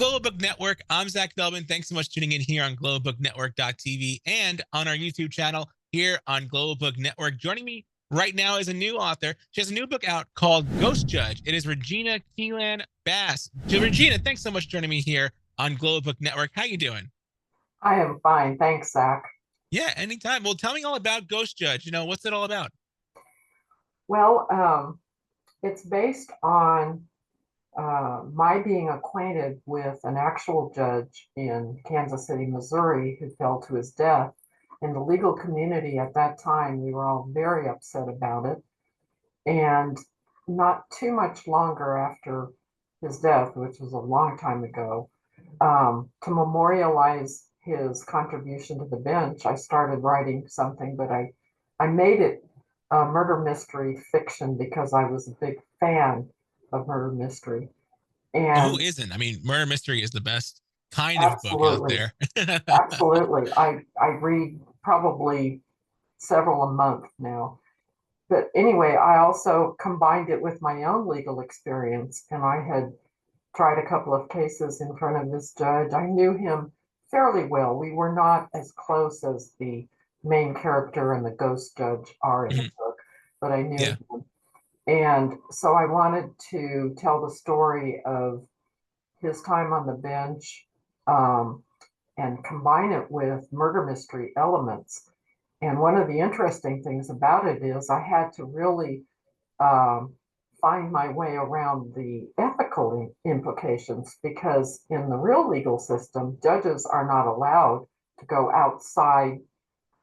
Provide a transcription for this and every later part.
Global Book Network. I'm Zach Belbin. Thanks so much for tuning in here on globalbooknetwork.tv and on our YouTube channel here on Global Book Network. Joining me right now is a new author. She has a new book out called Ghost Judge. It is Regina Keelan Bass. Regina, thanks so much for joining me here on Global Book Network. How you doing? I am fine. Thanks, Zach. Yeah, anytime. Well, tell me all about Ghost Judge. What's it all about? Well, it's based on my being acquainted with an actual judge in Kansas City, Missouri, who fell to his death. In the legal community at that time, we were all very upset about it. And not too much longer after his death, which was a long time ago, to memorialize his contribution to the bench, I started writing something, but I made it a murder mystery fiction because I was a big fan of murder mystery. Well, who And isn't? I mean, murder mystery is the best kind of book out absolutely, there. absolutely. I read probably several a month now. But anyway, I also combined it with my own legal experience, and I had tried a couple of cases in front of this judge. I knew him fairly well. We were not as close as the main character and the ghost judge are in the Mhm. book, but I knew Yeah. him. And so I wanted to tell the story of his time on the bench, um, and combine it with murder mystery elements. And one of the interesting things about it is I had to really um, find my way around the ethical implications because in the real legal system, judges are not allowed to go outside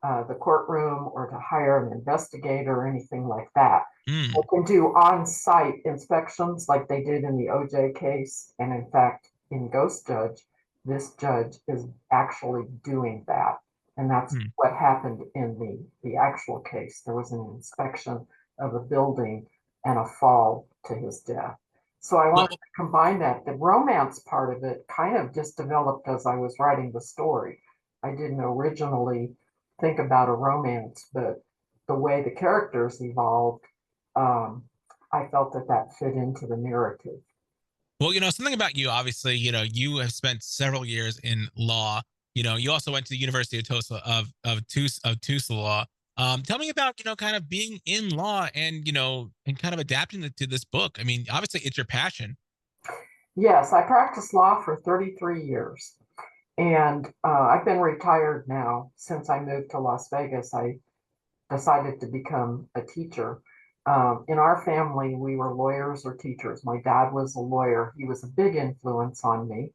the courtroom or to hire an investigator or anything like that. They Mm. can do on site inspections like they did in the OJ case. And in fact, in Ghost Judge, this judge is actually doing that. And that's Mm. what happened in the actual case. There was an inspection of a building and a fall to his death. So I wanted Well, to combine that. The romance part of it kind of just developed as I was writing the story. I didn't originally think about a romance, but the way the characters evolved, um, I felt that that fit into the narrative. something about you, obviously, you have spent several years in law. You also went to the University of Tulsa Tulsa Law. Tell me about, kind of being in law and, and kind of adapting it to this book. I mean, obviously it's your passion. Yes, I practiced law for 33 years, and I've been retired now since I moved to Las Vegas. I decided to become a teacher. In our family, we were lawyers or teachers. My dad was a lawyer. He was a big influence on me.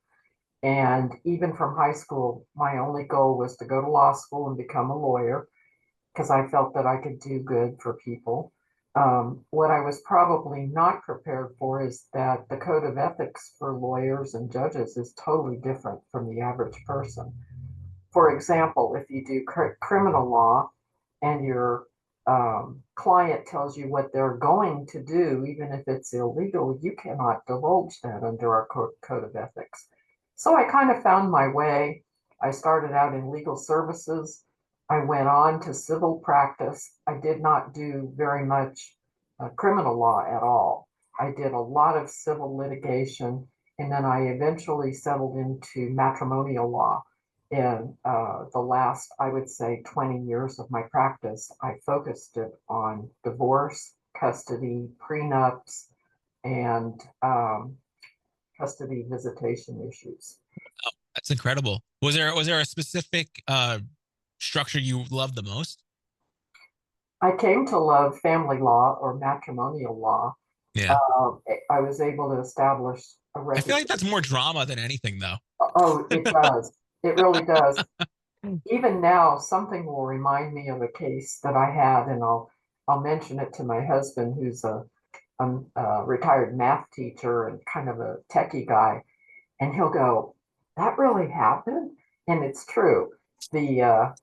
And even from high school, my only goal was to go to law school and become a lawyer because I felt that I could do good for people. What I was probably not prepared for is that the code of ethics for lawyers and judges is totally different from the average person. For example, if you do criminal law and your client tells you what they're going to do, even if it's illegal, you cannot divulge that under our code of ethics. So I kind of found my way. I started out in legal services. I went on to civil practice. I did not do very much criminal law at all. I did a lot of civil litigation, and then I eventually settled into matrimonial law. In the last, I would say, 20 years of my practice, I focused it on divorce, custody, prenups, and custody visitation issues. Oh, that's incredible. Was there a specific structure you loved the most? I came to love family law or matrimonial law. Yeah. Uh, I was able to establish a I feel like that's reputation. more drama than anything, though. Oh, it does. It really does. Even now, something will remind me of a case that I had, and I'll mention it to my husband, who's a retired math teacher and kind of a techie guy, and he'll go, "That really happened?" And it's true. The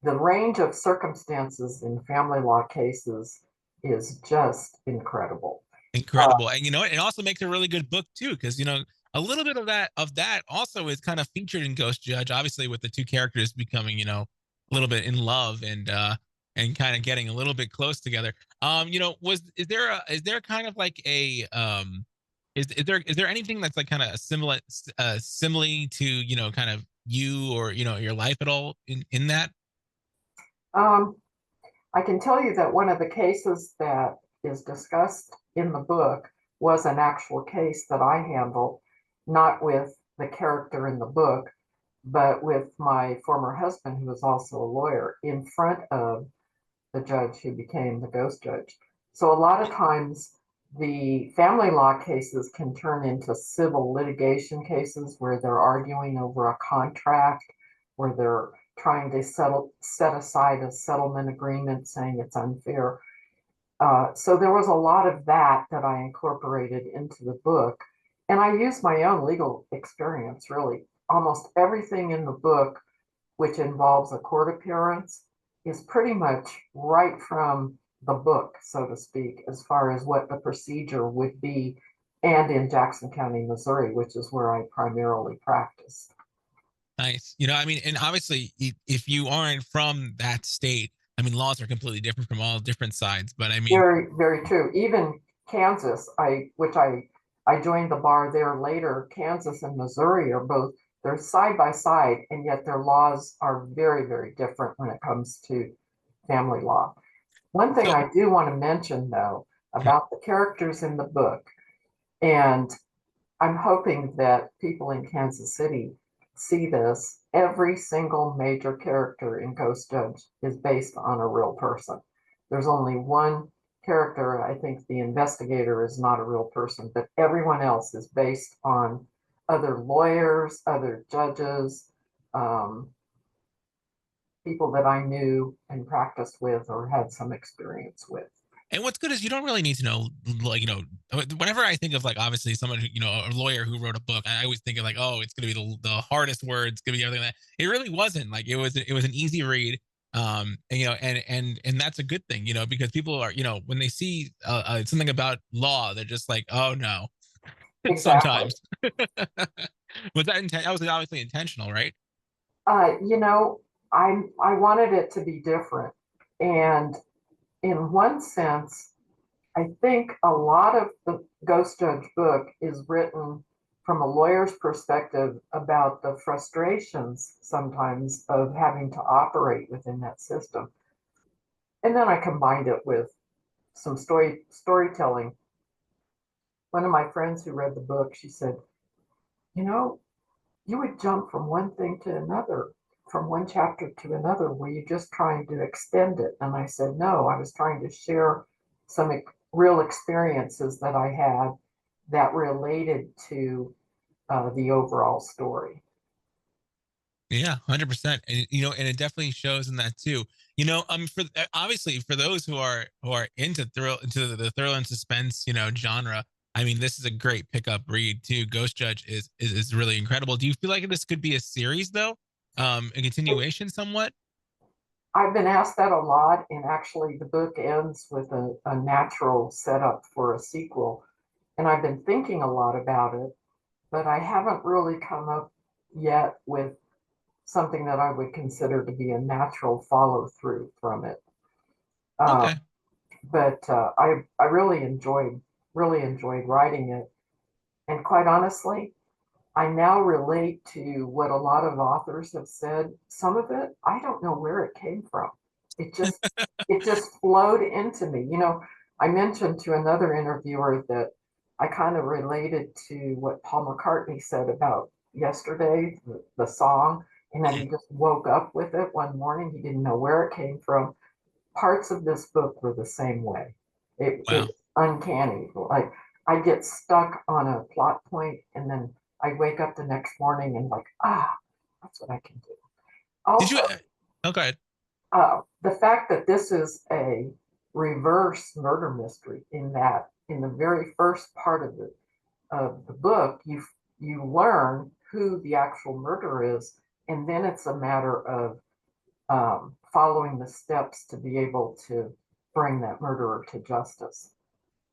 range of circumstances in family law cases is just incredible. Uh, Incredible. And it also makes a really good book too, because a little bit of that also is kind of featured in Ghost Judge, obviously with the two characters becoming, a little bit in love and kind of getting a little bit close together. Was is there kind of like a is there anything that's like kind of similar simile to kind of you or your life at all in that? Um, I can tell you that one of the cases that is discussed in the book was an actual case that I handled, not with the character in the book, but with my former husband, who was also a lawyer, in front of the judge who became the ghost judge. So a lot of times the family law cases can turn into civil litigation cases where they're arguing over a contract, where they're trying to set aside a settlement agreement saying it's unfair. So there was a lot of that I incorporated into the book. And I used my own legal experience, really. Almost everything in the book which involves a court appearance is pretty much right from the book, so to speak, as far as what the procedure would be, and in Jackson County, Missouri, which is where I primarily practice. Nice. I mean, and obviously, if you aren't from that state, I mean, laws are completely different from all different sides. But I mean, Very, very true. Even Kansas, I joined the bar there later. Kansas and Missouri are both, they're side by side, and yet their laws are very, very different when it comes to family law. One thing so I do want to mention, though, about the characters in the book, and I'm hoping that people in Kansas City see this. Every single major character in Ghost Judge is based on a real person. There's only one character, I think the investigator is not a real person, but everyone else is based on other lawyers, other judges, um, people that I knew and practiced with or had some experience with. and what's good is you don't really need to know, like, whenever I think of, like, obviously someone who, a lawyer who wrote a book, I always think of like, oh, it's going to be the hardest words, going to be everything that it really wasn't. Like, it was an easy read. And that's a good thing, because people are, when they see something about law, they're just like, oh no, Exactly. sometimes. That was obviously intentional, right? You know, I wanted it to be different. And in one sense, I think a lot of the Ghost Judge book is written from a lawyer's perspective about the frustrations sometimes of having to operate within that system. And then I combined it with some storytelling. One of my friends who read the book, she said, you know, you would jump from one thing to another, from one chapter to another. Were you just trying to extend it? And I said, no, I was trying to share some real experiences that I had that related to the overall story. Yeah, 100%. And and it definitely shows in that too. For obviously for those who are into the thrill and suspense, genre. I mean, this is a great pickup read too. Ghost Judge is really incredible. Do you feel like this could be a series though? A continuation somewhat? I've been asked that a lot, and actually, the book ends with a natural setup for a sequel. And I've been thinking a lot about it, but I haven't really come up yet with something that I would consider to be a natural follow through from it. Uh, Okay. but I really enjoyed writing it, and quite honestly, I now relate to what a lot of authors have said. Some of it, I don't know where it came from. It just it just flowed into me. I mentioned to another interviewer that I kind of related to what Paul McCartney said about Yesterday, the song, and that he just woke up with it one morning. He didn't know where it came from. Parts of this book were the same way. Wow. It's uncanny. Like I get stuck on a plot point, and then I wake up the next morning and like, that's what I can do. Did you? Also, Okay. the fact that this is a reverse murder mystery, in that in the very first part of the book, you learn who the actual murderer is, and then it's a matter of following the steps to be able to bring that murderer to justice.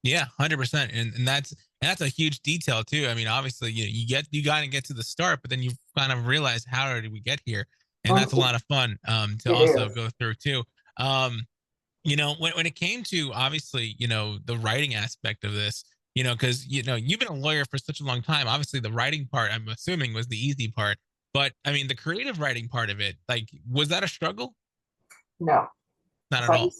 Yeah, 100%. And that's a huge detail too. I mean, obviously, you got to get to the start, but then you kind of realize how did we get here, and that's a Mhm. lot of fun to It also is. go through too. When it came to obviously the writing aspect of this, Because you've been a lawyer for such a long time. Obviously, the writing part, I'm assuming, was the easy part. But I mean, the creative writing part of it, like, was that a struggle? No, Not because at all.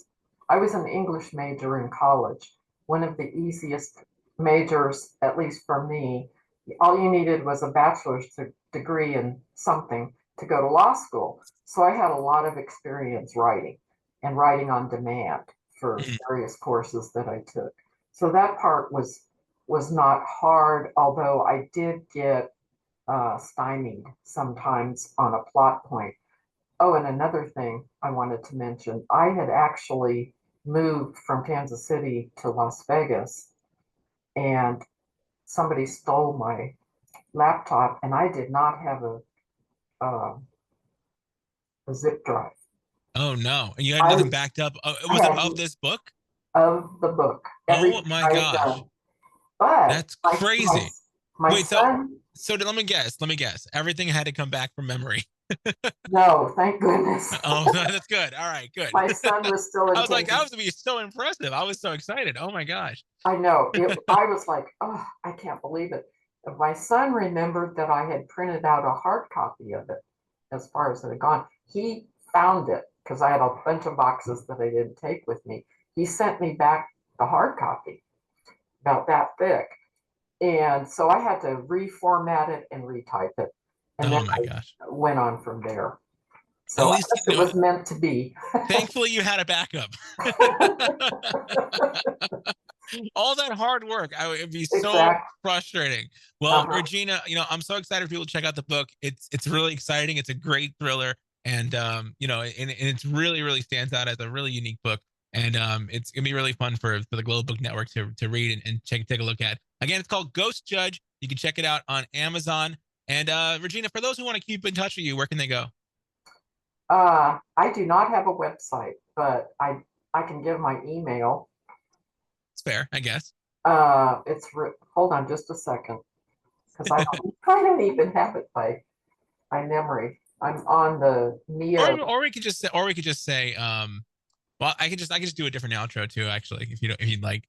I was an English major in college, one of the easiest majors, at least for me. All you needed was a bachelor's degree in something to go to law school. So I had a lot of experience writing and writing on demand for Mhm. various courses that I took. So that part was not hard, although I did get stymied sometimes on a plot point. Oh, and another thing I wanted to mention, I had actually moved from Kansas City to Las Vegas, and somebody stole my laptop, and I did not have uh, a zip drive. Oh no, and you had I, nothing backed up. It I was had of this book. of the book, Oh everything my I had gosh, done. But that's crazy. my Wait, so son, let me guess. Let me guess. Everything had to come back from memory. no, thank goodness. Oh, that's good. All right, good. My son was still I in was like, that Kansas. was to be so impressive. I was so excited. Oh my gosh. I know. I was like, oh, I can't believe it. My son remembered that I had printed out a hard copy of it as far as it had gone. He found it because I had a bunch of boxes that I didn't take with me. He sent me back the hard copy, about that thick. And so I had to reformat it and retype it. And then Oh my I gosh. went on from there. At So I least guess it was meant to be. thankfully you had a backup. All that hard work, it'd be so Exactly. frustrating. Well, Uh-huh. Regina, I'm so excited for people to check out the book. It's really exciting. It's a great thriller, and and it's really really stands out as a really unique book. And it's gonna be really fun for the Global Book Network to read and take a look at. Again, it's called Ghost Judge. You can check it out on Amazon. And Regina, for those who want to keep in touch with you, where can they go? I do not have a website, but I can give my email. It's fair, I guess. Hold on just a second, because I don't even have it by memory. I'm on the Neo. Or we could just say, well, I could just do a different outro too, actually, if you'd like,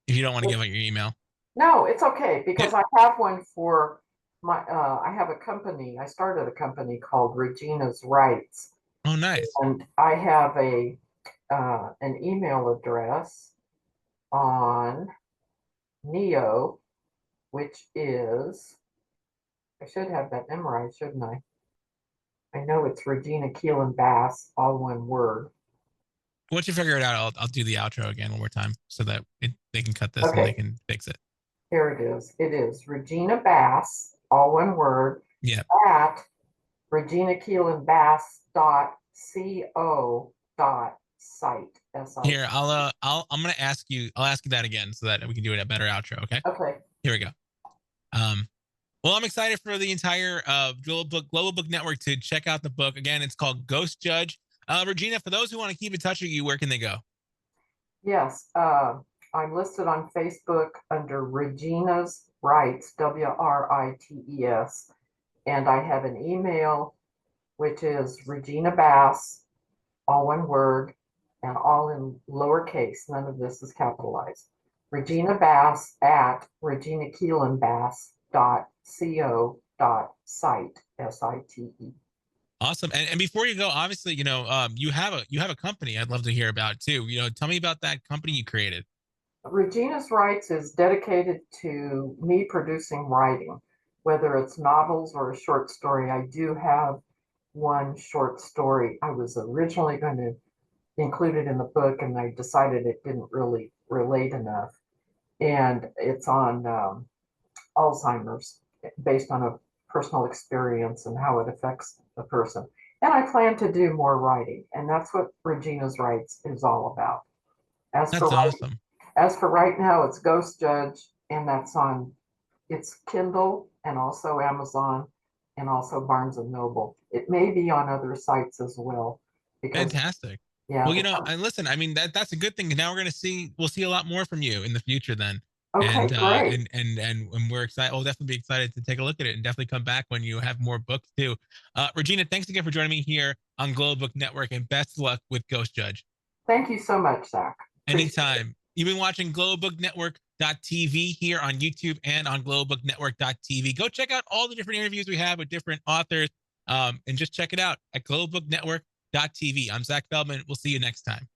if you don't want to give out your email. No, it's okay Yeah. because I have one for my. I have a company. I started a company called Regina's Rights, Oh, nice. and I have a an email address on Neo, which is, I should have that memorized, shouldn't I? I know it's Regina Keelan Bass, all one word. Once you figure it out, I'll do the outro again one more time so that they can cut this and they Okay, can fix it. here it is. It is Regina Bass, all one word, Yeah. at Regina Keelan Bass dot site. S-I. Here, I'm gonna ask you. I'll ask you that again so that we can do it a better outro. Okay. Okay. Here we go. Um. Well, I'm excited for the entire Global Book Network to check out the book. Again, it's called Ghost Judge. Regina, for those who want to keep in touch with you, where can they go? Yes. I'm listed on Facebook under Regina's Rights, WRITES. And I have an email, which is Regina Bass, all one word, and all in lowercase. None of this is capitalized. Regina Bass at Regina Keelan Bass .co.site, SITE. Awesome. And before you go, obviously, you have a company I'd love to hear about too. Tell me about that company you created. Regina's Rights is dedicated to me producing writing, whether it's novels or a short story. I do have one short story I was originally going to include it in the book, and I decided it didn't really relate enough. And it's on Alzheimer's, based on a personal experience and how it affects a person. And I plan to do more writing, and that's what Regina's Rights is all about. As for That's awesome. as for right now, it's Ghost Judge, and that's on it's Kindle and also Amazon and also Barnes and Noble. It may be on other sites as well because Fantastic. yeah. Well, and listen, I mean that's a good thing. Now we'll see a lot more from you in the future then. Okay, And great. we're excited. We'll definitely be excited to take a look at it and definitely come back when you have more books too. Regina, thanks again for joining me here on Global Book Network, and best of luck with Ghost Judge. Thank you so much, Zach. Appreciate it. Anytime. You've been watching globalbooknetwork.tv. globalbooknetwork.tv here on YouTube and on globalbooknetwork.tv. Go check out all the different interviews we have with different authors, and just check it out at globalbooknetwork.tv. I'm Zach Feldman. We'll see you next time.